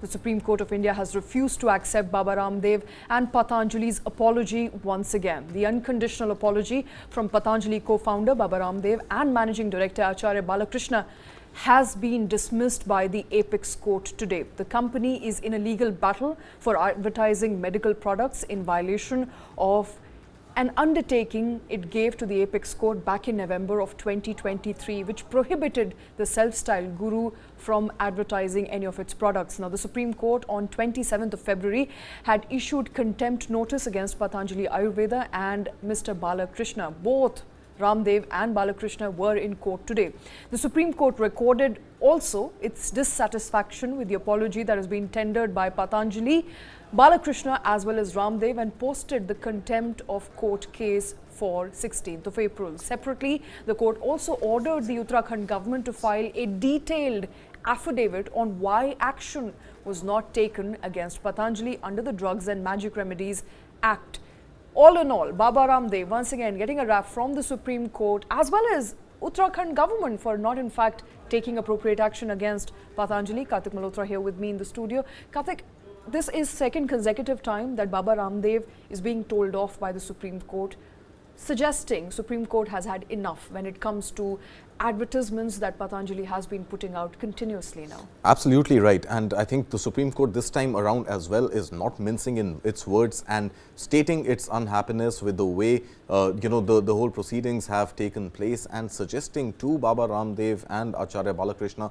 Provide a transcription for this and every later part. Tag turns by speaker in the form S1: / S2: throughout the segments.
S1: The Supreme Court of India has refused to accept Baba Ramdev and Patanjali's apology once again. The unconditional apology from Patanjali co-founder Baba Ramdev and Managing Director Acharya Balkrishna has been dismissed by the Apex Court today. The company is in a legal battle for advertising medical products in violation of an undertaking it gave to the Apex Court back in November of 2023, which prohibited the self-styled guru from advertising any of its products. Now, the Supreme Court on 27th of February had issued contempt notice against Patanjali Ayurveda and Mr. Balkrishna. Both Ramdev and Balkrishna were in court today. The Supreme Court recorded also its dissatisfaction with the apology that has been tendered by Patanjali, Balkrishna as well as Ramdev, and posted the contempt of court case for 16th of April. Separately, the court also ordered the Uttarakhand government to file a detailed affidavit on why action was not taken against Patanjali under the Drugs and Magic Remedies Act. All in all, Baba Ramdev once again getting a rap from the Supreme Court as well as Uttarakhand government for not in fact taking appropriate action against Patanjali. Kartik Malhotra here with me in the studio. Kartik, this is second consecutive time that Baba Ramdev is being told off by the Supreme Court, suggesting Supreme Court has had enough when it comes to advertisements that Patanjali has been putting out continuously now.
S2: Absolutely right, and I think the Supreme Court this time around as well is not mincing in its words and stating its unhappiness with the way the whole proceedings have taken place, and suggesting to Baba Ramdev and Acharya Balkrishna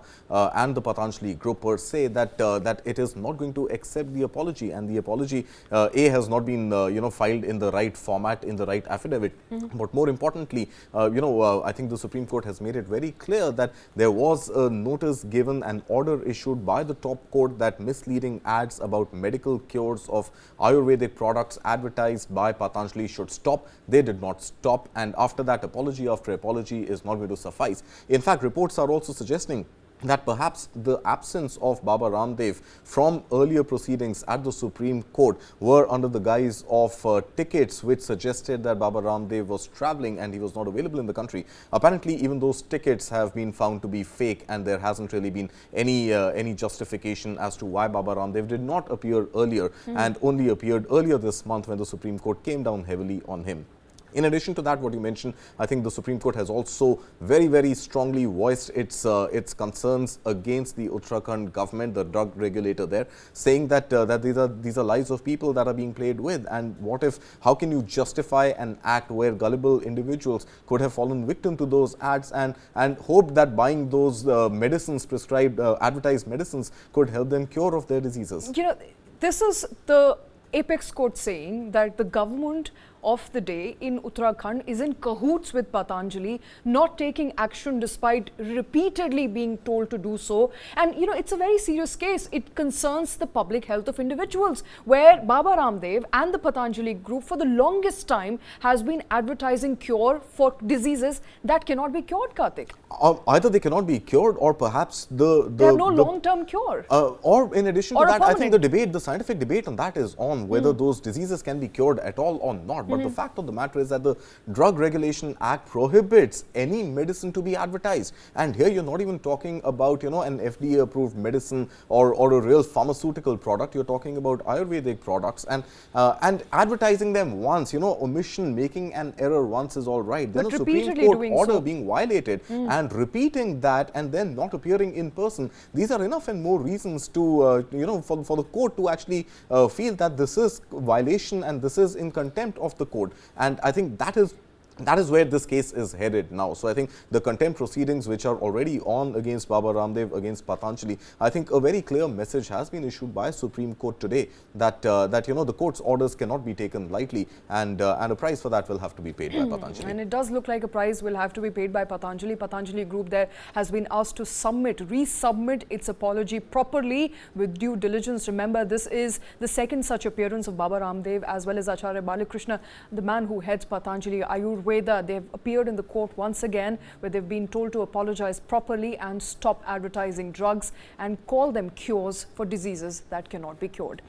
S2: and the Patanjali group per se that that it is not going to accept the apology, and the apology has not been filed in the right format, in the right affidavit. But more importantly, I think the Supreme Court has made it very clear that there was a notice given, an order issued by the top court that misleading ads about medical cures of Ayurvedic products advertised by Patanjali should stop. They did not stop, and after that, apology after apology is not going to suffice. In fact, reports are also suggesting that perhaps the absence of Baba Ramdev from earlier proceedings at the Supreme Court were under the guise of tickets which suggested that Baba Ramdev was travelling and he was not available in the country. Apparently, even those tickets have been found to be fake, and there hasn't really been any justification as to why Baba Ramdev did not appear earlier and only appeared earlier this month when the Supreme Court came down heavily on him. In addition to that, what you mentioned, I think the Supreme Court has also very strongly voiced its concerns against the Uttarakhand government, the drug regulator there, saying that these are lives of people that are being played with. And how can you justify an act where gullible individuals could have fallen victim to those ads and hope that buying those medicines, prescribed advertised medicines, could help them cure of their diseases?
S1: This is the Apex Court saying that the government of the day in Uttarakhand is in cahoots with Patanjali, not taking action despite repeatedly being told to do so. And it's a very serious case. It concerns the public health of individuals, where Baba Ramdev and the Patanjali group for the longest time has been advertising cure for diseases that cannot be cured, Kartik.
S2: Either they cannot be cured, or perhaps
S1: they have no long-term cure.
S2: Or in addition to that, I think the scientific debate on that is on whether those diseases can be cured at all or not. But the fact of the matter is that the Drug Regulation Act prohibits any medicine to be advertised. And here you're not even talking about, an FDA-approved medicine or a real pharmaceutical product. You're talking about Ayurvedic products, and advertising them once, omission, making an error once is all right. Then a Supreme Court order being violated and repeating that and then not appearing in person. These are enough and more reasons to, for the court to actually feel that this is violation and this is in contempt of the court. And I think that is where this case is headed now. So I think the contempt proceedings, which are already on against Baba Ramdev, against Patanjali, I think a very clear message has been issued by Supreme Court today that the court's orders cannot be taken lightly, and a price for that will have to be paid by Patanjali.
S1: And it does look like a price will have to be paid by Patanjali. Patanjali group there has been asked to resubmit its apology properly with due diligence. Remember, this is the second such appearance of Baba Ramdev as well as Acharya Balkrishna, the man who heads Patanjali Ayurveda. They've appeared in the court once again, where they've been told to apologize properly and stop advertising drugs and call them cures for diseases that cannot be cured.